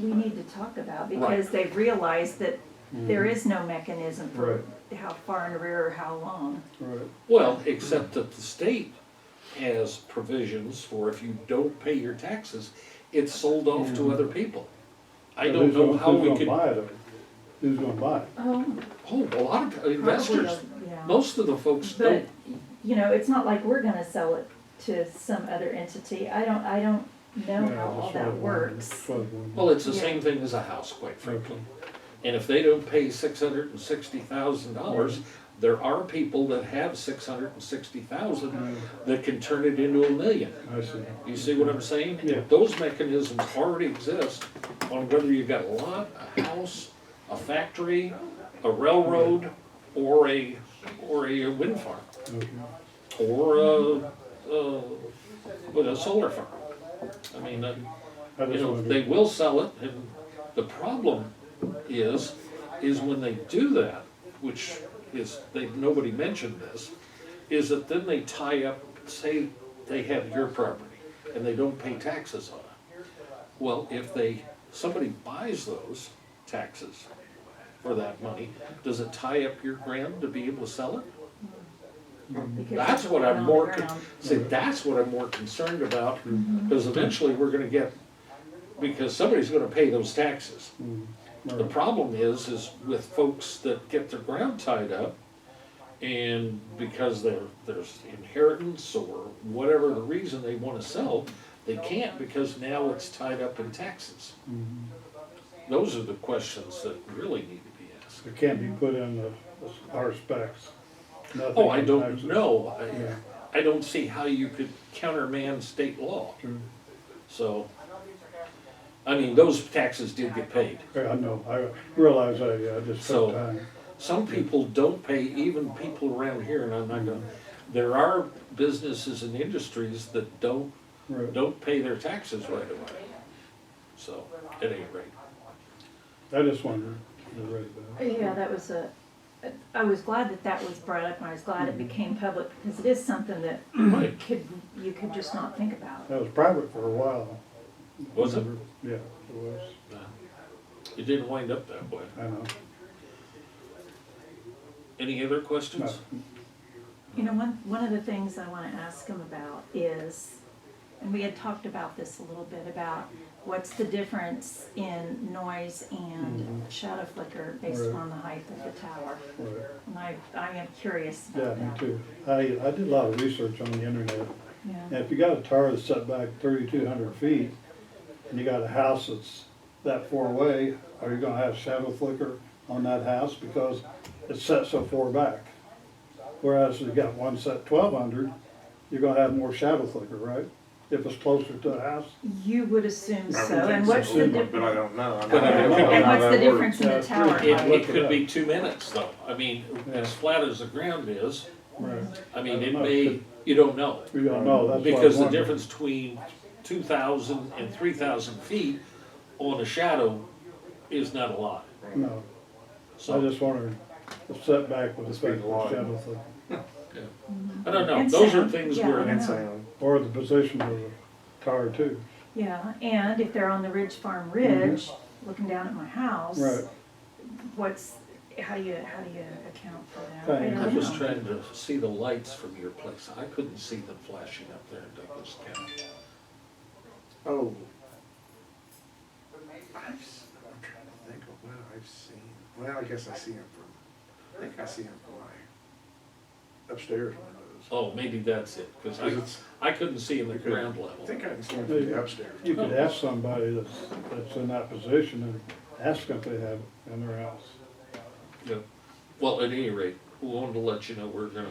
we need to talk about, Right. because they've realized that there is no mechanism for Right. how far in rear or how long. Right, well, except that the state has provisions for if you don't pay your taxes, it's sold off to other people. I But don't who's know gonna- how we Who's could, gonna buy it? Who's gonna buy it? Oh, oh, a lot of investors, probably, yeah. most of the folks But, don't, you know, it's not like we're gonna sell it to some other entity. I don't know Yeah, how all that's that what I works. that's what I wondered. well, it's the Yeah. same thing as a house, quite frankly. Okay. And if they don't pay $660,000, there are people that have 660,000 Yeah, that can turn it into $1 million. I see. You see what I'm saying? Yeah. Those mechanisms already exist on whether you've got a lot, a house, a factory, a railroad, or a wind farm, Okay. or with a solar farm. I mean, I you just know, wondered. they will sell it, and the problem is when they do that, which is, nobody mentioned this, is that then they tie up, say they have your property, and they don't pay taxes on it. Well, if somebody buys those taxes for that money, does it tie up your ground to be able to sell it? Because That's it's what going I'm on more, the ground. see, that's what I'm more concerned about, because eventually we're gonna get, because somebody's gonna pay those taxes. Mm, The right. problem is with folks that get their ground tied up, and because there's inheritance or whatever the reason they wanna sell, they can't because now it's tied up in taxes. Mhm. Those are the questions that really need to be asked. It can't be put in our specs. Nothing Oh, I on don't taxes. know, Yeah, I don't see how you could countermand state law, true. so. I mean, those taxes did get paid. Yeah, I know, I realize that, yeah, I just So- took time. Some people don't pay, even people around here, and I'm not gonna, there are businesses and industries that don't Right. pay their taxes right away. So, at any rate. I just wondered, I read that. Yeah, that was I was glad that was brought up, and I was glad it became public, because it is something that Right. you could just not think about. That was private for a while. Was it? Yeah, it was, It didn't wind up that way. I know. Any other questions? You know, one of the things I wanna ask him about is, and we had talked about this a little bit, about what's the difference in noise and shadow flicker based Right. upon the height of the tower? Right. And I am curious Yeah, about me that. too. I did a lot of research on the internet. Yeah. And if you got a tower that's set back 3,200 feet, and you got a house that's that far away, are you gonna have shadow flicker on that house because it's set so far back? Whereas if you got one set 1,200, you're gonna have more shadow flicker, right? If it's closer to the house? You would assume I would so, think and so, what's the But I difference? don't know. I But I don't don't know And how what's the that difference in Yeah, the it's tower pretty- height? It could be 2 minutes though. I mean, as flat as the ground is, Right. I mean, I it don't know. may, you don't know. We don't know, that's what I Because the wondered. difference between 2,000 and 3,000 feet on a shadow is not a lot. No, I So, just wondered, the setback would Must be affect the the line. shadow flicker. I don't know, And those are sound, things yeah, where, I And know. sound. Or the position of the tower too. Yeah, and if they're on the Ridge Farm Ridge, looking down at my house, Right. how do you account for that? Right. I don't was know. trying to see the lights from your place. I couldn't see them flashing up there in Douglas County. Oh. I'm trying to think of what I've seen. Well, I guess I see them I think I see them from my upstairs windows. Oh, maybe that's it, because I couldn't see them at ground I level. think I can see them from the upstairs. You could ask somebody that's in that position and ask if they have it in their house. Yeah. Well, at any rate, we wanted to let you know we're gonna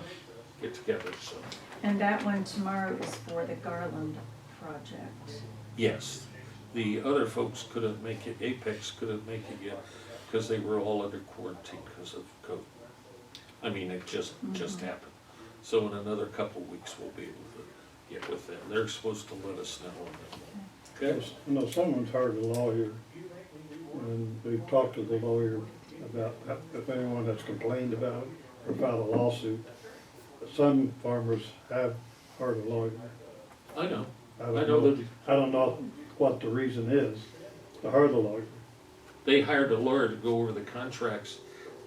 get together, so. And that one tomorrow is for the Garland project. Yes, the other folks couldn't make it, Apex couldn't make it yet, because they were all under quarantine because of COVID. I mean, it just happened. So in another couple weeks, we'll be able to get with them. They're supposed to let us know. Okay? I know someone's hired a lawyer, and we've talked to the lawyer about if anyone has complained about or filed a lawsuit. Some farmers have hired a lawyer. I know. I I know that I don't know what the reason is to hire the lawyer. they hired a lawyer to go over the contracts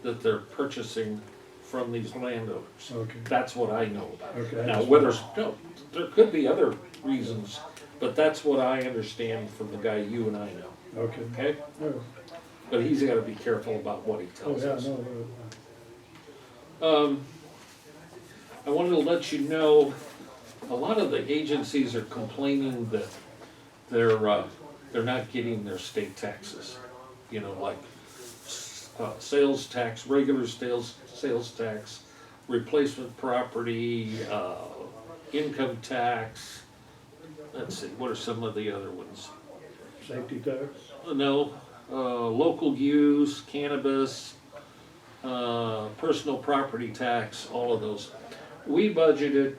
that they're purchasing from these landowners. Okay. That's what I know about it. Okay. Now, no, there could be other reasons, but that's what I understand from the guy you and I know, Okay. okay? Oh, But he's gotta be careful about what he oh, tells yeah, us. no. I wanted to let you know, a lot of the agencies are complaining that they're not getting their state taxes. You know, like, sales tax, regular sales tax, replacement property, income tax. Let's see, what are some of the other ones? Safety tax? No, local use, cannabis, personal property tax, all of those. We budgeted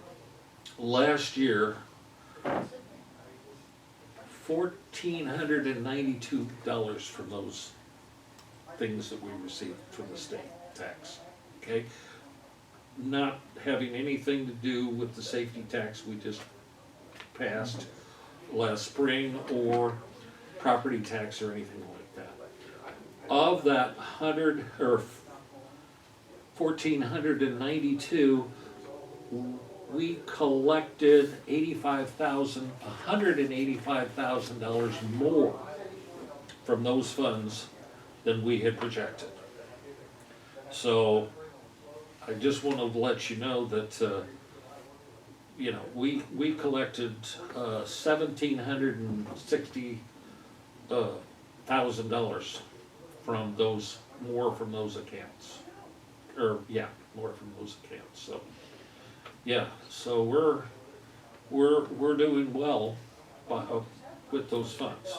last year $1,492 from those things that we received from the state tax, okay? Not having anything to do with the safety tax we just passed last spring, or property tax or anything like that. Of that 1,492, we collected $185,000 more from those funds than we had projected. So I just wanted to let you know that, you know, we collected $1,760,000 from those, more from those accounts. Or, yeah, more from those accounts, so. Yeah, so we're doing well with those funds.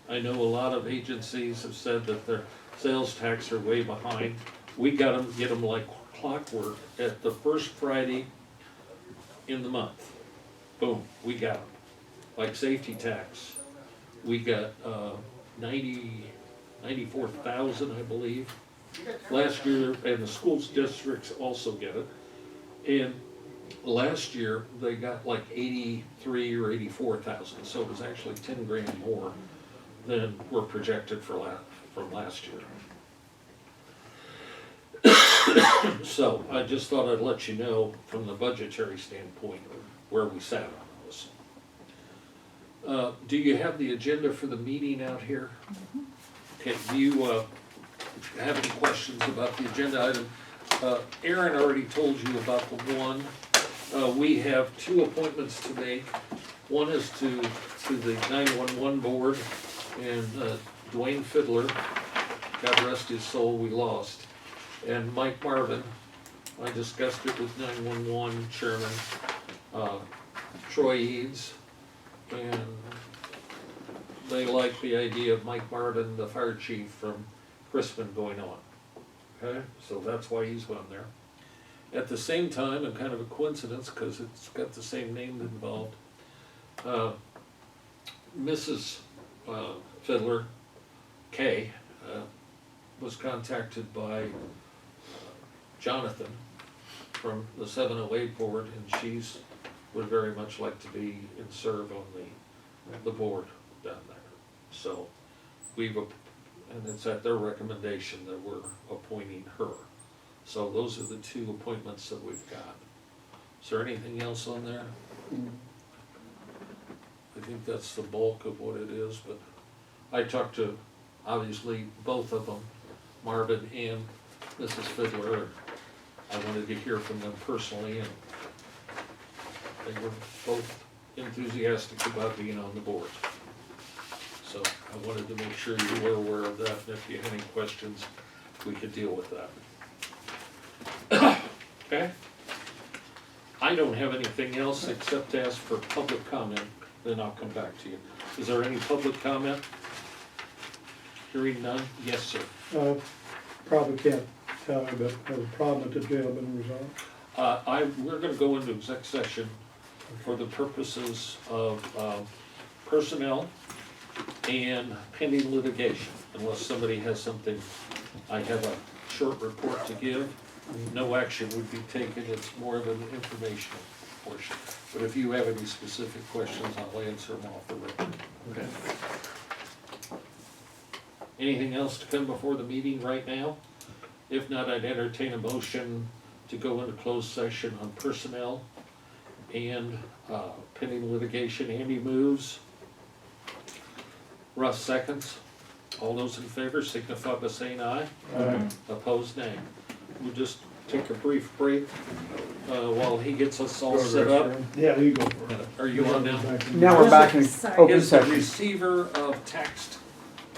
I know a lot of agencies have said that their sales tax are way behind. We get them like clockwork at the first Friday in the month. Boom, we got them. Like safety tax, we got 94,000, I believe. Last year, and the schools districts also get it. And last year, they got like 83 or 84,000, so it was actually 10 grand more than were projected from last year. So I just thought I'd let you know from the budgetary standpoint where we sat on this. Do you have the agenda for the meeting out here? Okay, do you have any questions about the agenda item? Aaron already told you about the one. We have two appointments to make. One is to the 911 board, and Dwayne Fiddler, God rest his soul, we lost. And Mike Marvin, I discussed it with 911 Chairman Troy Eads, and they like the idea of Mike Marvin, the fire chief from Crispin, going on. Okay, so that's why he's on there. At the same time, and kind of a coincidence, because it's got the same name involved, Mrs. Fiddler, Kay, was contacted by Jonathan from the 708 board, and she's would very much like to be and serve on the board down there. So and it's at their recommendation that we're appointing her. So those are the two appointments that we've got. Is there anything else on there? I think that's the bulk of what it is, but I talked to, obviously, both of them, Marvin and Mrs. Fiddler. I wanted to hear from them personally, and they were both enthusiastic about being on the board. So I wanted to make sure you were aware of that, and if you had any questions, we could deal with that. Okay? I don't have anything else except to ask for public comment then I'll come back to you. Is there any public comment? Hearing none? Yes, sir. Probably can't tell you, but has the problem at the jail been resolved? We're gonna go into exec session for the purposes of, personnel and pending litigation, unless somebody has something. I have a short report to give. No action would be taken, it's more of an informational portion. But if you have any specific questions, I'll answer them off the record. Okay. Anything else to come before the meeting right now? If not, I'd entertain a motion to go into closed session on personnel and pending litigation. Andy moves. Russ seconds. All those in favor signify by saying aye. Aye. Opposed, nay. We'll just take a brief break while he gets us all set up. Yeah, you go for it. Are you on now? Now we're back in Sorry. open Is the session. receiver of taxed,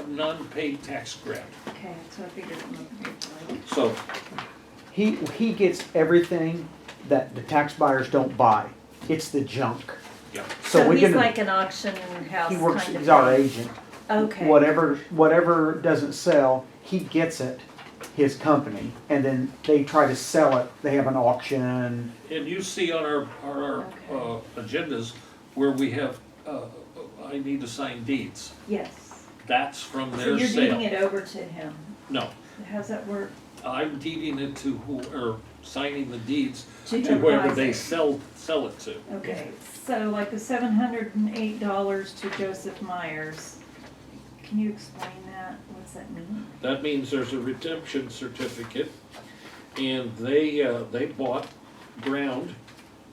non-paid tax grant. Okay, so I figured it might be like. So, He gets everything that the tax buyers don't buy. It's the junk. yeah. So we he's can, like an auction house he works, kind of he's our thing. agent. Okay. Whatever doesn't sell, he gets it, his company, and then they try to sell it. They have an auction. And you see on our agendas where we have, I need to sign deeds. Yes. That's from So their you're sale. deeding it over to him. No, How's that work? I'm deeding it to or signing the deeds To to who whoever buys they it? sell it to. Okay, so like the $708 to Joseph Myers, can you explain that? What's that mean? That means there's a redemption certificate, and they bought ground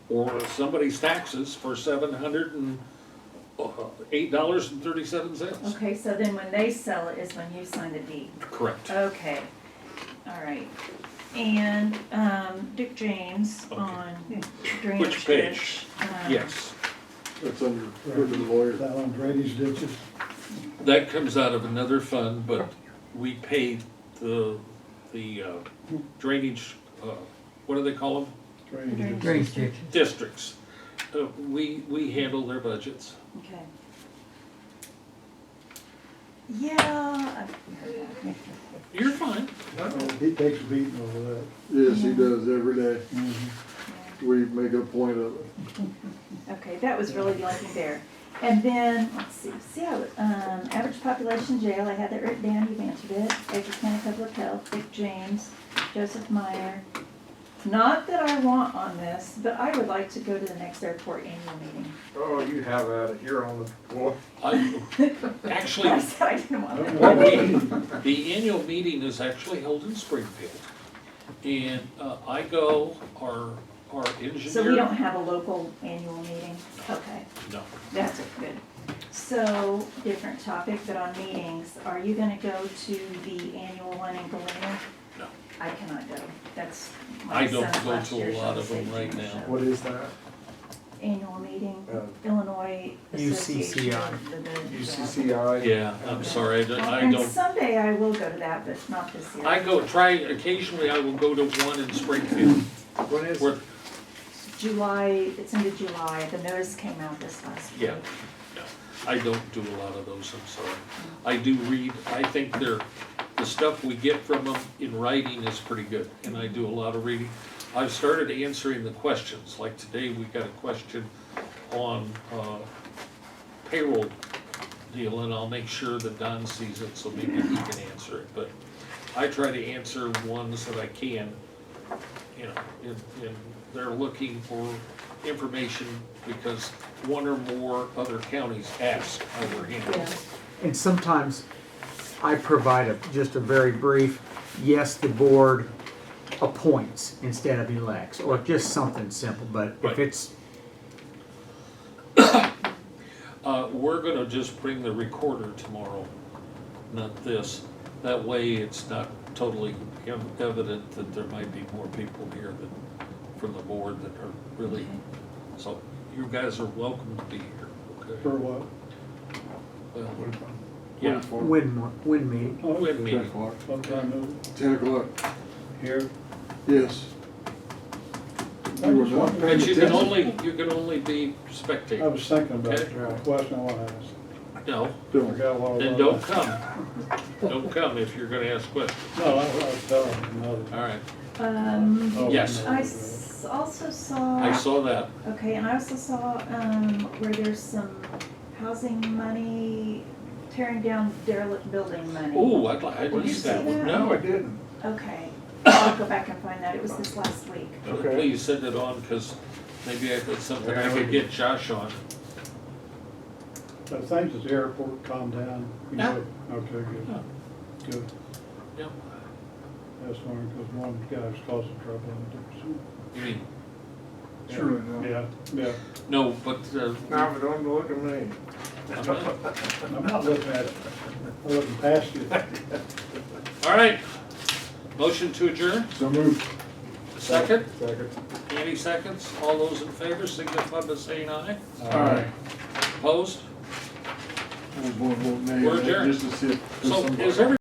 or somebody's taxes for $708.37. Okay, so then when they sell it is when you sign the deed. Correct. Okay, all right. And Dick James Okay. on drainage Which page? ditch, Yes, That's under, for the lawyer. That on drainage ditches? that comes out of another fund, but we paid the drainage, what do they call them? Drainage. Drainage ditch. Districts. We handle their budgets. Okay. Yeah. You're fine. He takes a beating over that. Yes, he does every day. Mm-hmm. We make a point of it. Okay, that was really the only thing there. And then, let's see, average population jail, I had that written down, you've answered it. Edgar County Public Health, Dick James, Joseph Meyer. Not that I want on this, but I would like to go to the next airport annual meeting. Oh, you have at it, you're on the floor. Actually, I said I didn't want that. the annual meeting is actually held in Springfield. And I go, our engineer. So we don't have a local annual meeting? Okay, No. that's good. So, different topic, but on meetings, are you gonna go to the annual one in Galena? No. I cannot go, that's I my don't son's go last to a year's lot show of them right safety now. show. What is that? Annual meeting, Uh, Illinois Association UCCI. of the Village. UCCI? Yeah, I'm sorry, I And don't. someday I will go to that, but not this year. I go, occasionally I will go to one in Springfield. What is Where- it? July, it's into July, the notice came out this last week. Yeah, no, I don't do a lot of those, I'm sorry. I do read, I think the stuff we get from them in writing is pretty good, and I do a lot of reading. I've started answering the questions, like today we got a question on payroll deal, and I'll make sure that Don sees it, so maybe he can answer it, but I try to answer ones that I can, you know, and they're looking for information because one or more other counties ask how we're handling Yeah. it. And sometimes I provide just a very brief, yes, the board appoints instead of elects, or just something simple, but if Right. it's, We're gonna just bring the recorder tomorrow, not this. That way it's not totally evident that there might be more people here than from the board that are really, so you guys are welcome to be here, For okay? what? Well, yeah, win meeting. Oh, win 10 meeting. o'clock. what time is it? 10 o'clock. Here? Yes. I was not paying But you can attention. only be I spectating. was thinking about Okay. the question I want to ask. No, Don't. Forgot what it then was. don't come. Don't come if you're gonna ask questions. No, I was telling you another. All right, Oh, Yes. no. I also saw. I saw that. Okay, and I also saw, where there's some housing money, tearing down derelict building money. Ooh, I Did you missed see that one. that? No, I didn't. Okay, I'll go back and find that, it was this last week. Okay. Please send it on, because maybe it's something I could get Josh on. I think at the airport calmed down. You Yeah. know? Okay, good. Yeah. Good. Yeah. That's one, because one guy was causing trouble out there. You mean, Surely So, not. yeah, yeah. no, but, Now, but don't look at me. I'm not- I'm not looking at it. I'm looking past you. all right. Motion to adjourn, So moved. second. Second. Andy seconds. All those in favor signify by saying aye. Aye. Opposed? I was going to vote nay, We're adjourned. just to see if. So somebody- is every